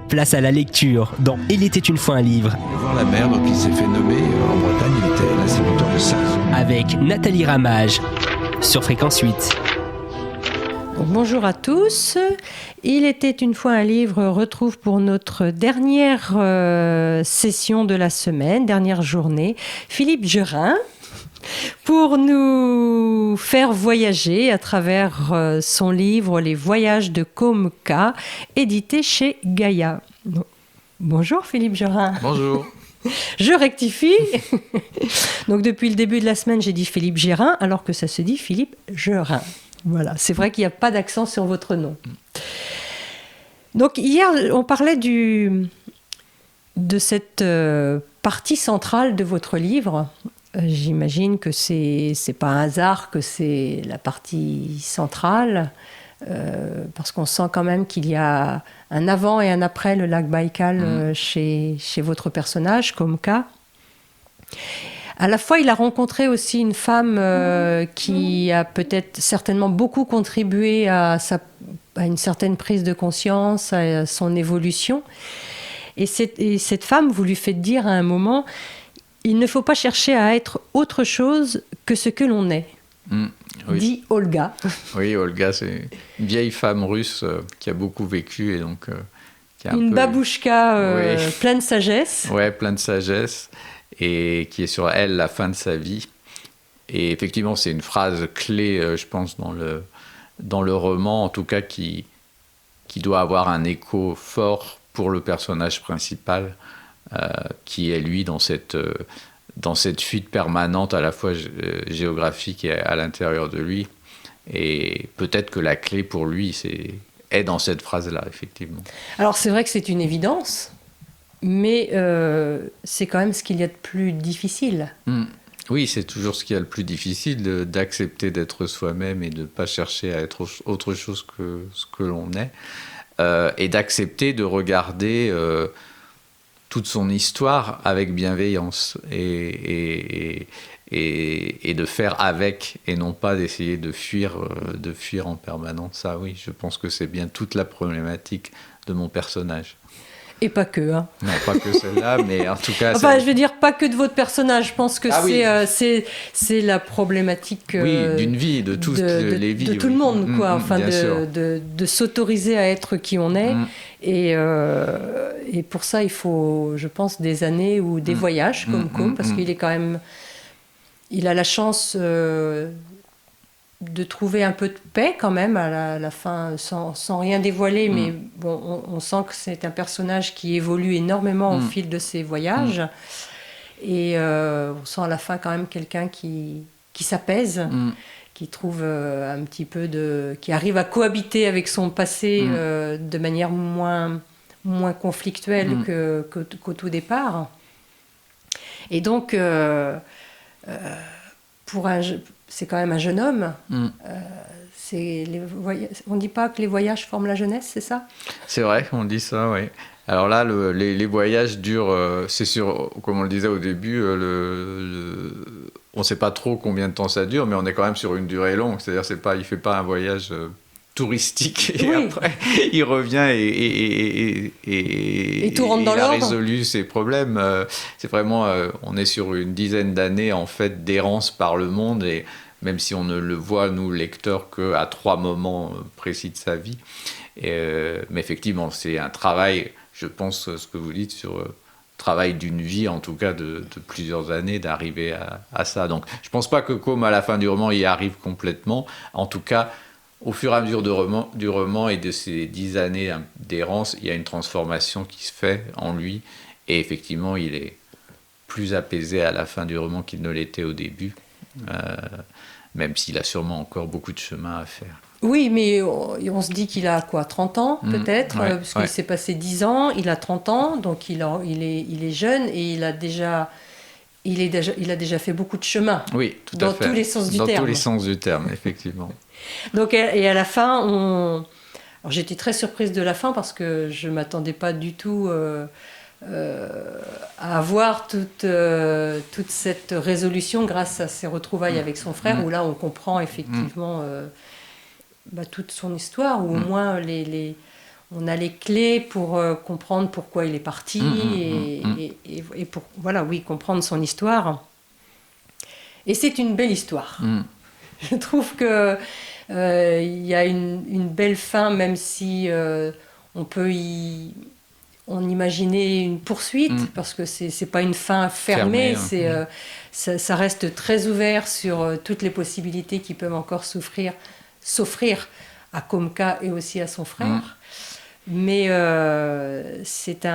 Place à la lecture dans Il était une fois un livre. Voir la mer, donc il s'est fait nommer en Bretagne, il était l'instituteur de Sars. Avec Nathalie Ramage sur Fréquence 8. Bonjour à tous. Il était une fois un livre retrouve pour notre dernière session de la semaine, dernière journée, Philippe Gerin, pour nous faire voyager à travers son livre Les Voyages de Comca, édité chez Gaïa. Bonjour Philippe Gerin. Bonjour. Je rectifie. Donc depuis le début de la semaine, j'ai dit Philippe Gerin, alors que ça se dit Philippe Gerin. Voilà, c'est vrai qu'il n'y a pas d'accent sur votre nom. Donc hier, on parlait de cette partie centrale de votre livre. J'imagine que c'est pas un hasard que c'est la partie centrale, parce qu'on sent quand même qu'il y a un avant et un après le lac Baïkal chez votre personnage, Comca. À la fois, il a rencontré aussi une femme qui a peut-être certainement beaucoup contribué à une certaine prise de conscience, à son évolution. Et cette femme, vous lui faites dire à un moment, il ne faut pas chercher à être autre chose que ce que l'on est. Oui. Dit Olga. Oui, Olga, c'est une vieille femme russe qui a beaucoup vécu et donc qui a une babouchka oui. Pleine de sagesse. Ouais, pleine de sagesse et qui est sur elle la fin de sa vie. Et effectivement, c'est une phrase clé, je pense, dans le roman, en tout cas qui doit avoir un écho fort pour le personnage principal, qui est lui dans cette fuite permanente à la fois géographique et à l'intérieur de lui. Et peut-être que la clé pour lui est dans cette phrase-là, effectivement. Alors c'est vrai que c'est une évidence, mais c'est quand même ce qu'il y a de plus difficile. Oui, c'est toujours ce qu'il y a le plus difficile, d'accepter d'être soi-même et de ne pas chercher à être autre chose que ce que l'on est, et d'accepter de regarder toute son histoire avec bienveillance et de faire avec et non pas d'essayer de fuir en permanence. Ça, oui, je pense que c'est bien toute la problématique de mon personnage. Et pas que. Hein. Non, pas que celle-là, mais en tout cas... Enfin, je veux dire, pas que de votre personnage. Je pense que c'est la problématique... d'une vie, de toutes les vies. De tout le monde, quoi. Enfin, de s'autoriser à être qui on est. Et pour ça, il faut, je pense, des années ou des voyages comme Com, parce qu'il est quand même... Il a la chance de trouver un peu de paix quand même à la fin, sans rien dévoiler, mais bon, on sent que c'est un personnage qui évolue énormément au fil de ses voyages. Et on sent à la fin quand même quelqu'un qui s'apaise, qui trouve un petit peu qui arrive à cohabiter avec son passé de manière moins conflictuelle qu'au tout départ. Et donc, c'est quand même un jeune homme. On ne dit pas que les voyages forment la jeunesse, c'est ça ? C'est vrai, on dit ça, oui. Alors là, les voyages durent, c'est sûr, comme on le disait au début, on ne sait pas trop combien de temps ça dure, mais on est quand même sur une durée longue. C'est-à-dire il ne fait pas un voyage touristique et après il revient et tout rentre dans il a l'ordre. résolu ses problèmes. C'est vraiment, on est sur une dizaine d'années en fait d'errance par le monde, et même si on ne le voit, nous lecteurs, qu'à 3 moments précis de sa vie. Mais effectivement, c'est un travail, je pense, ce que vous dites, sur le travail d'une vie, en tout cas de plusieurs années, d'arriver à ça. Donc je ne pense pas que comme à la fin du roman, il y arrive complètement. En tout cas, au fur et à mesure du roman et de ces 10 années d'errance, il y a une transformation qui se fait en lui. Et effectivement, il est plus apaisé à la fin du roman qu'il ne l'était au début, même s'il a sûrement encore beaucoup de chemin à faire. Oui, mais on se dit qu'il a quoi, 30 ans peut-être, parce qu'il s'est passé 10 ans, il a 30 ans, donc il est jeune et il a déjà fait beaucoup de chemin. Oui, tout à fait. Dans tous les sens du terme. Dans tous les sens du terme, effectivement. Donc, et à la fin, alors j'étais très surprise de la fin parce que je ne m'attendais pas du tout à avoir toute cette résolution grâce à ses retrouvailles avec son frère, où là on comprend effectivement toute son histoire, ou au moins on a les clés pour comprendre pourquoi il est parti et pour comprendre son histoire. Et c'est une belle histoire. Je trouve que il y a une belle fin, même si on peut on imaginait une poursuite, parce que c'est pas une fin fermée, ça reste très ouvert sur toutes les possibilités qui peuvent encore s'offrir à Komka et aussi à son frère. Mais c'est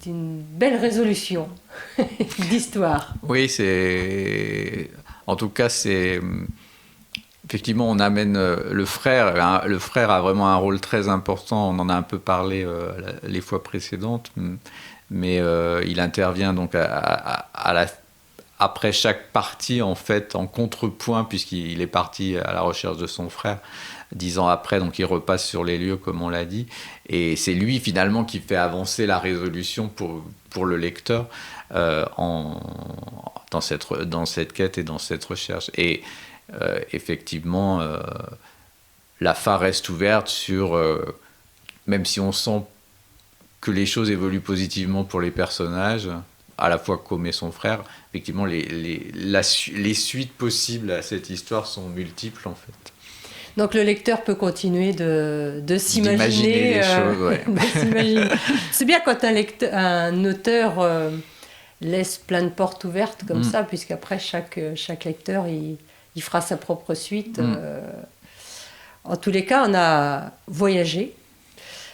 une belle résolution d'histoire. Oui, en tout cas, effectivement, on amène le frère. Le frère a vraiment un rôle très important. On en a un peu parlé les fois précédentes, mais il intervient donc après chaque partie, en fait, en contrepoint, puisqu'il est parti à la recherche de son frère 10 ans après, donc il repasse sur les lieux, comme on l'a dit, et c'est lui finalement qui fait avancer la résolution pour le lecteur dans cette quête et dans cette recherche. Et effectivement, la fin reste ouverte sur, même si on sent que les choses évoluent positivement pour les personnages, à la fois Kom et son frère, effectivement, les suites possibles à cette histoire sont multiples, en fait. Donc le lecteur peut continuer de s'imaginer des choses, ouais. C'est bien quand un auteur laisse plein de portes ouvertes comme ça, puisqu'après chaque lecteur il fera sa propre suite. En tous les cas, on a voyagé,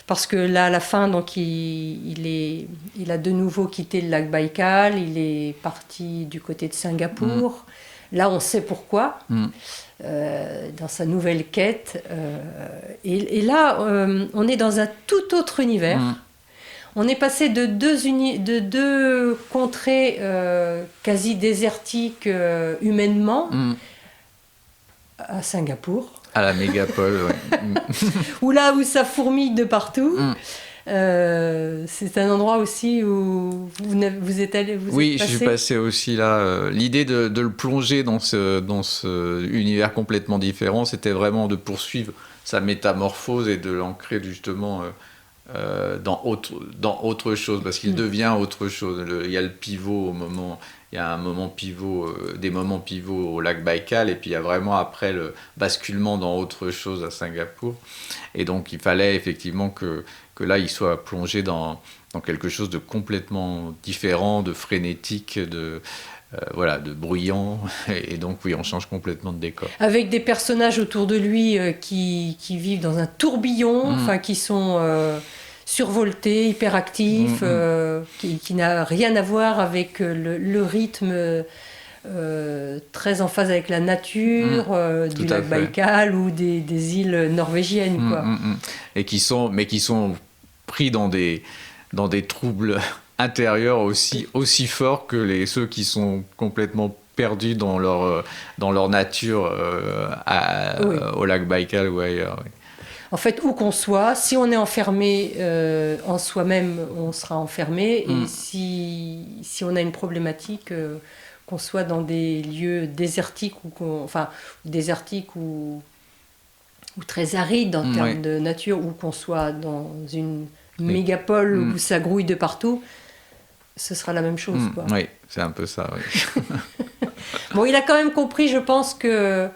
parce que là, à la fin, donc, il a de nouveau quitté le lac Baïkal, il est parti du côté de Singapour. Là, on sait pourquoi, dans sa nouvelle quête. Et là, on est dans un tout autre univers. On est passé de deux contrées quasi désertiques humainement à Singapour. À la mégapole, oui. où ça fourmille de partout. C'est un endroit aussi où vous êtes allé. Oui, je suis passé aussi là. L'idée de le plonger dans ce univers complètement différent, c'était vraiment de poursuivre sa métamorphose et de l'ancrer justement dans autre chose, parce qu'il devient autre chose. Il y a le pivot il y a un moment pivot, des moments pivots au lac Baïkal, et puis il y a vraiment après le basculement dans autre chose à Singapour. Et donc il fallait effectivement que là il soit plongé dans quelque chose de complètement différent, de frénétique, de bruyant. Et donc oui, on change complètement de décor. Avec des personnages autour de lui qui vivent dans un tourbillon, qui sont survoltés, hyperactifs, qui n'a rien à voir avec le rythme très en phase avec la nature du lac Baïkal ou des îles norvégiennes, quoi. Et qui sont pris dans des troubles intérieurs aussi forts que ceux qui sont complètement perdus dans leur nature au lac Baïkal ou ailleurs. Oui. En fait, où qu'on soit, si on est enfermé en soi-même, on sera enfermé. Et si on a une problématique, qu'on soit dans des lieux désertiques ou très arides en termes de nature, ou qu'on soit dans une mégapole où ça grouille de partout, ce sera la même chose, quoi. Oui, c'est un peu ça, oui. Bon, il a quand même compris, je pense, que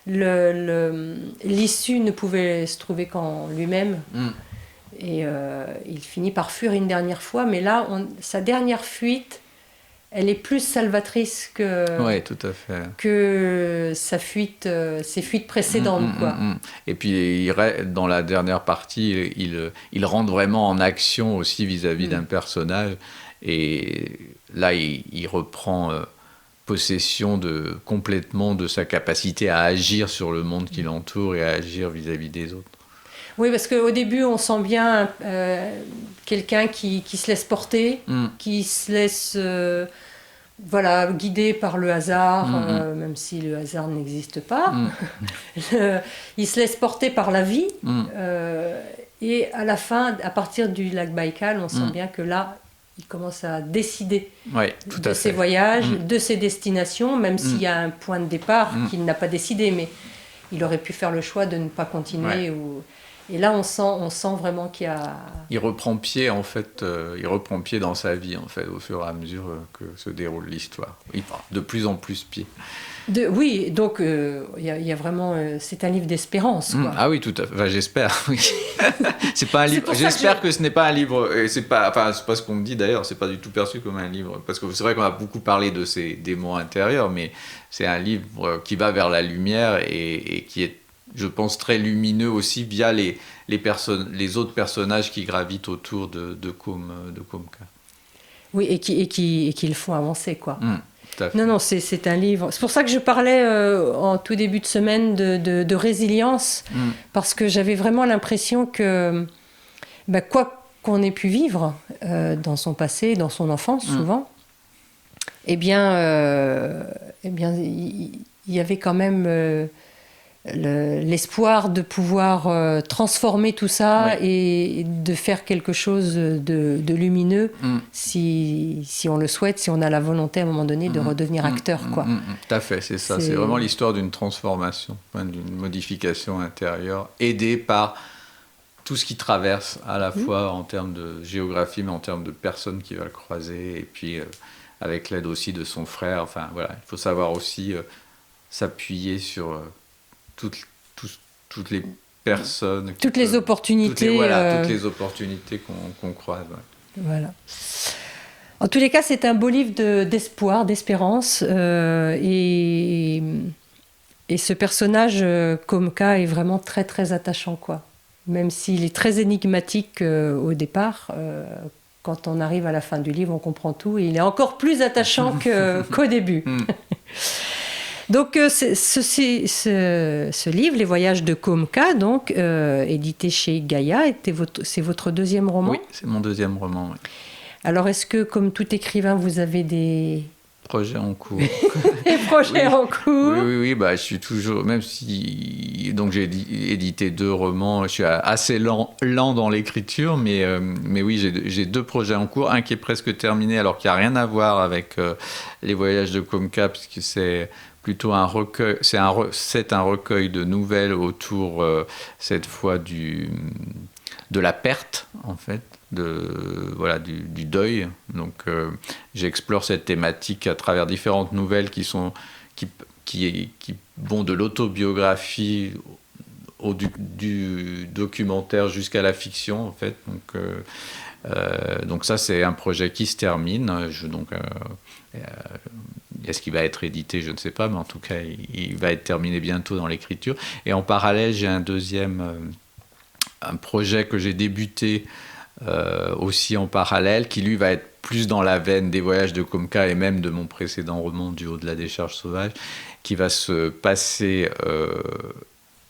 l'issue ne pouvait se trouver qu'en lui-même. Et il finit par fuir une dernière fois, mais là, sa dernière fuite, elle est plus salvatrice oui, tout à fait. Que ses fuites précédentes. Quoi. Et puis, dans la dernière partie, il rentre vraiment en action aussi vis-à-vis d'un personnage. Et là, il reprend possession complètement de sa capacité à agir sur le monde qui l'entoure et à agir vis-à-vis des autres. Oui, parce qu'au début, on sent bien quelqu'un qui se laisse porter, qui se laisse guider par le hasard, même si le hasard n'existe pas. Il se laisse porter par la vie. Et à la fin, à partir du lac Baïkal, on sent bien que là, il commence à décider de ses voyages, de ses destinations, même s'il y a un point de départ qu'il n'a pas décidé, mais il aurait pu faire le choix de ne pas continuer. Et là, on sent vraiment qu'il y a... Il reprend pied, en fait, il reprend pied dans sa vie, en fait, au fur et à mesure que se déroule l'histoire. Il prend de plus en plus pied. Oui, donc il y a vraiment... c'est un livre d'espérance, quoi. Ah oui, tout à fait. Enfin, j'espère, oui. C'est pas un livre... J'espère que ce n'est pas un livre... Et c'est pas ce qu'on me dit, d'ailleurs, c'est pas du tout perçu comme un livre. Parce que c'est vrai qu'on a beaucoup parlé de ces démons intérieurs, mais c'est un livre qui va vers la lumière et qui est, je pense, très lumineux aussi via les autres personnages qui gravitent autour de Comca. Oui, et qui le font avancer, quoi. Non, c'est un livre... C'est pour ça que je parlais en tout début de semaine de résilience, parce que j'avais vraiment l'impression que quoi qu'on ait pu vivre dans son passé, dans son enfance, souvent, eh bien, il y avait quand même... l'espoir de pouvoir transformer tout ça et de faire quelque chose de lumineux si on le souhaite, si on a la volonté à un moment donné de redevenir acteur. Quoi. Tout à fait, c'est ça. C'est vraiment l'histoire d'une transformation, d'une modification intérieure, aidée par tout ce qui traverse à la fois en termes de géographie, mais en termes de personnes qui va le croiser, et puis avec l'aide aussi de son frère. Enfin, voilà, il faut savoir aussi s'appuyer sur... toutes les personnes... Toutes les opportunités. Toutes les opportunités qu'on croise. Ouais. Voilà. En tous les cas, c'est un beau livre d'espoir, d'espérance. Et ce personnage, Comca, est vraiment très, très attachant, quoi. Même s'il est très énigmatique au départ, quand on arrive à la fin du livre, on comprend tout. Et il est encore plus attachant qu'au début. Donc, ce livre, Les Voyages de Comca, donc, édité chez Gaïa, c'est votre deuxième roman ? Oui, c'est mon deuxième roman. Oui. Alors, est-ce que, comme tout écrivain, vous avez des... projets en cours. Des projets en cours. Oui, je suis toujours... Même si... Donc, j'ai édité 2 romans, je suis assez lent dans l'écriture, mais oui, j'ai 2 projets en cours. Un qui est presque terminé, alors qu'il n'y a rien à voir avec Les Voyages de Comca, puisque c'est... plutôt un recueil, c'est un recueil de nouvelles autour, cette fois, de la perte, en fait, du deuil. Donc, j'explore cette thématique à travers différentes nouvelles qui vont de l'autobiographie du documentaire jusqu'à la fiction, en fait. Donc ça, c'est un projet qui se termine. Est-ce qu'il va être édité? Je ne sais pas, mais en tout cas, il va être terminé bientôt dans l'écriture. Et en parallèle, j'ai un projet que j'ai débuté aussi en parallèle, qui lui va être plus dans la veine des Voyages de Comca et même de mon précédent roman Du haut de la décharge sauvage, qui va se passer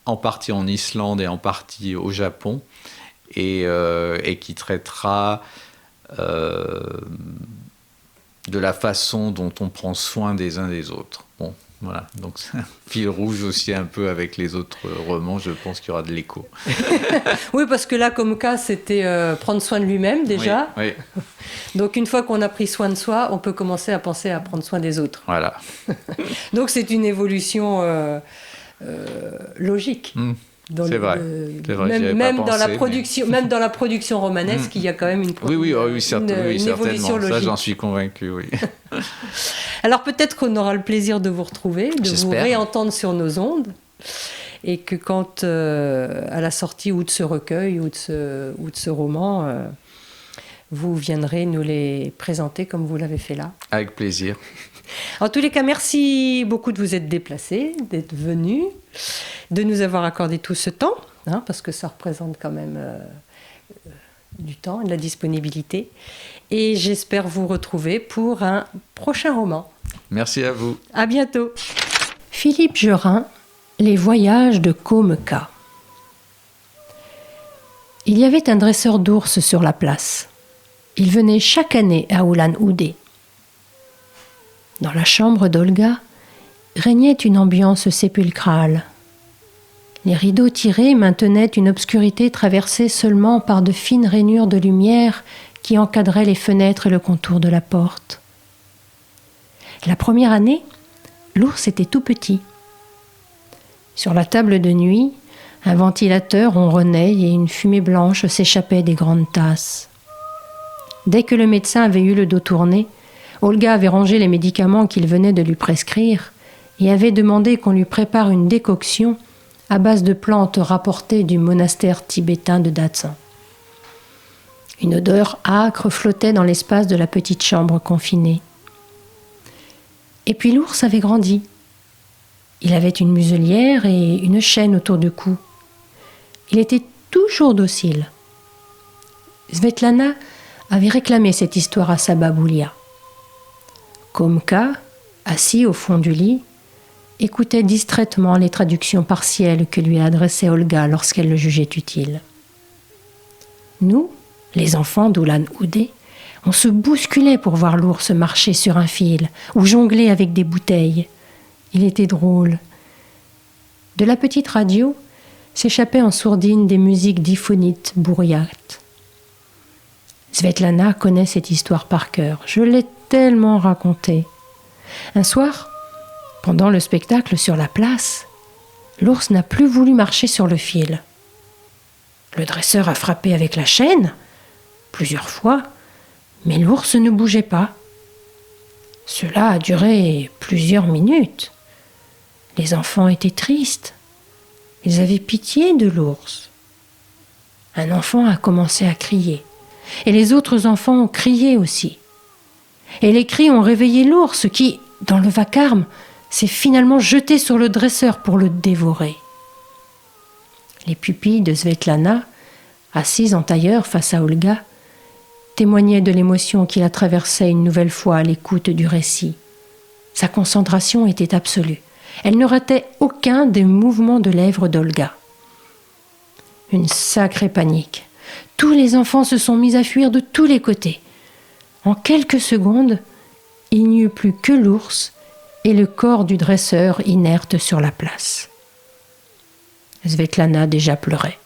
en partie en Islande et en partie au Japon, et qui traitera de la façon dont on prend soin des uns des autres. Bon, voilà, donc c'est un fil rouge aussi un peu avec les autres romans, je pense qu'il y aura de l'écho. Oui, parce que là, Comca, c'était prendre soin de lui-même déjà. Oui. Donc une fois qu'on a pris soin de soi, on peut commencer à penser à prendre soin des autres. Voilà. Donc c'est une évolution logique. C'est vrai. Même dans la production romanesque, il y a quand même une évolution logique. Ça, j'en suis convaincu, oui. Alors peut-être qu'on aura le plaisir de vous retrouver, vous réentendre sur nos ondes, et que quand, à la sortie ou de ce recueil ou de ce roman, vous viendrez nous les présenter comme vous l'avez fait là. Avec plaisir. En tous les cas, merci beaucoup de vous être déplacés, d'être venus, de nous avoir accordé tout ce temps, parce que ça représente quand même du temps et de la disponibilité. Et j'espère vous retrouver pour un prochain roman. Merci à vous. À bientôt. Philippe Gerin, Les Voyages de Comca. Il y avait un dresseur d'ours sur la place. Il venait chaque année à Ulan-Ude. Dans la chambre d'Olga régnait une ambiance sépulcrale. Les rideaux tirés maintenaient une obscurité traversée seulement par de fines rainures de lumière qui encadraient les fenêtres et le contour de la porte. La première année, l'ours était tout petit. Sur la table de nuit, Un ventilateur ronronnait et une fumée blanche s'échappait des grandes tasses. Dès que le médecin avait eu le dos tourné, Olga avait rangé les médicaments qu'il venait de lui prescrire et avait demandé qu'on lui prépare une décoction à base de plantes rapportées du monastère tibétain de Datsan. Une odeur âcre flottait dans l'espace de la petite chambre confinée. Et puis l'ours avait grandi. Il avait une muselière et une chaîne autour du cou. Il était toujours docile. Svetlana avait réclamé cette histoire à sa baboulia. Komka, assis au fond du lit, écoutait distraitement les traductions partielles que lui adressait Olga lorsqu'elle le jugeait utile. Nous, les enfants d'Ulan Ude, on se bousculait pour voir l'ours marcher sur un fil ou jongler avec des bouteilles. Il était drôle. De la petite radio s'échappaient en sourdine des musiques diphonites bourriates. Svetlana connaît cette histoire par cœur. Je l'ai tellement racontée. Un soir, pendant le spectacle sur la place, l'ours n'a plus voulu marcher sur le fil. Le dresseur a frappé avec la chaîne, plusieurs fois, mais l'ours ne bougeait pas. Cela a duré plusieurs minutes. Les enfants étaient tristes. Ils avaient pitié de l'ours. Un enfant a commencé à crier, et les autres enfants ont crié aussi. Et les cris ont réveillé l'ours qui, dans le vacarme, s'est finalement jeté sur le dresseur pour le dévorer. Les pupilles de Svetlana, assise en tailleur face à Olga, témoignaient de l'émotion qui la traversait une nouvelle fois à l'écoute du récit. Sa concentration était absolue. Elle ne ratait aucun des mouvements de lèvres d'Olga. Une sacrée panique. Tous les enfants se sont mis à fuir de tous les côtés. En quelques secondes, il n'y eut plus que l'ours et le corps du dresseur inerte sur la place. Svetlana déjà pleurait.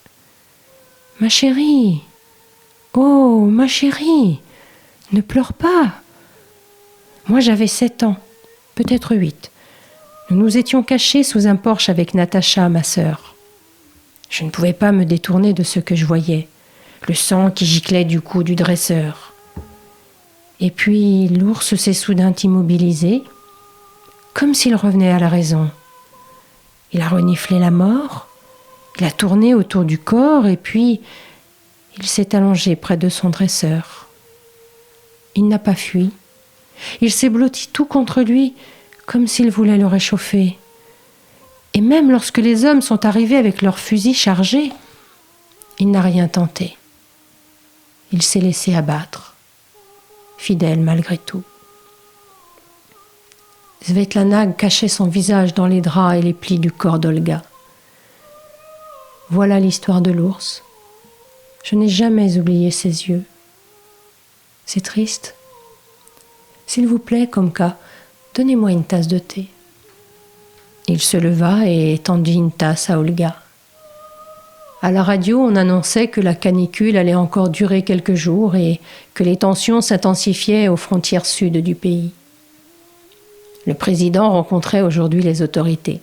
« Ma chérie, oh, ma chérie, ne pleure pas. » Moi j'avais 7 ans, peut-être 8. Nous nous étions cachés sous un porche avec Natacha, ma sœur. Je ne pouvais pas me détourner de ce que je voyais, le sang qui giclait du cou du dresseur. Et puis l'ours s'est soudain immobilisé, comme s'il revenait à la raison. Il a reniflé la mort, il a tourné autour du corps et puis il s'est allongé près de son dresseur. Il n'a pas fui. Il s'est blotti tout contre lui, comme s'il voulait le réchauffer. Et même lorsque les hommes sont arrivés avec leurs fusils chargés, il n'a rien tenté. Il s'est laissé abattre, fidèle malgré tout. Svetlana cachait son visage dans les draps et les plis du corps d'Olga. Voilà l'histoire de l'ours. Je n'ai jamais oublié ses yeux. C'est triste. S'il vous plaît, Komka, donnez-moi une tasse de thé. Il se leva et tendit une tasse à Olga. À la radio, on annonçait que la canicule allait encore durer quelques jours et que les tensions s'intensifiaient aux frontières sud du pays. Le président rencontrait aujourd'hui les autorités.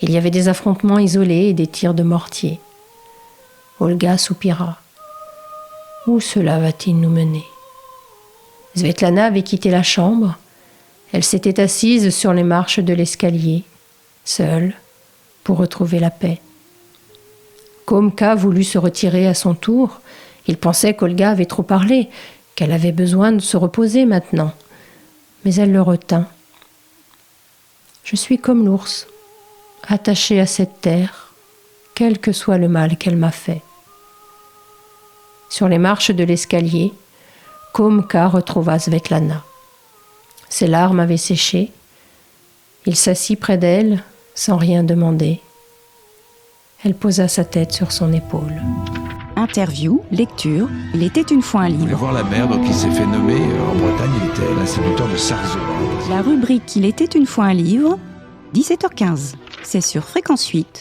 Il y avait des affrontements isolés et des tirs de mortier. Olga soupira. Où cela va-t-il nous mener ? Svetlana avait quitté la chambre. Elle s'était assise sur les marches de l'escalier, seule, pour retrouver la paix. Komka voulut se retirer à son tour. Il pensait qu'Olga avait trop parlé, qu'elle avait besoin de se reposer maintenant. Mais elle le retint. Je suis comme l'ours, attachée à cette terre, quel que soit le mal qu'elle m'a fait. Sur les marches de l'escalier, Komka retrouva Svetlana. Ses larmes avaient séché. Il s'assit près d'elle, sans rien demander. Elle posa sa tête sur son épaule. Interview, lecture, Il était une fois un Il voulait livre. voir la mer, donc il s'est fait nommer en Bretagne, il était l'instituteur de Sarzeau. La rubrique Il était une fois un livre, 17h15. C'est sur Fréquence 8.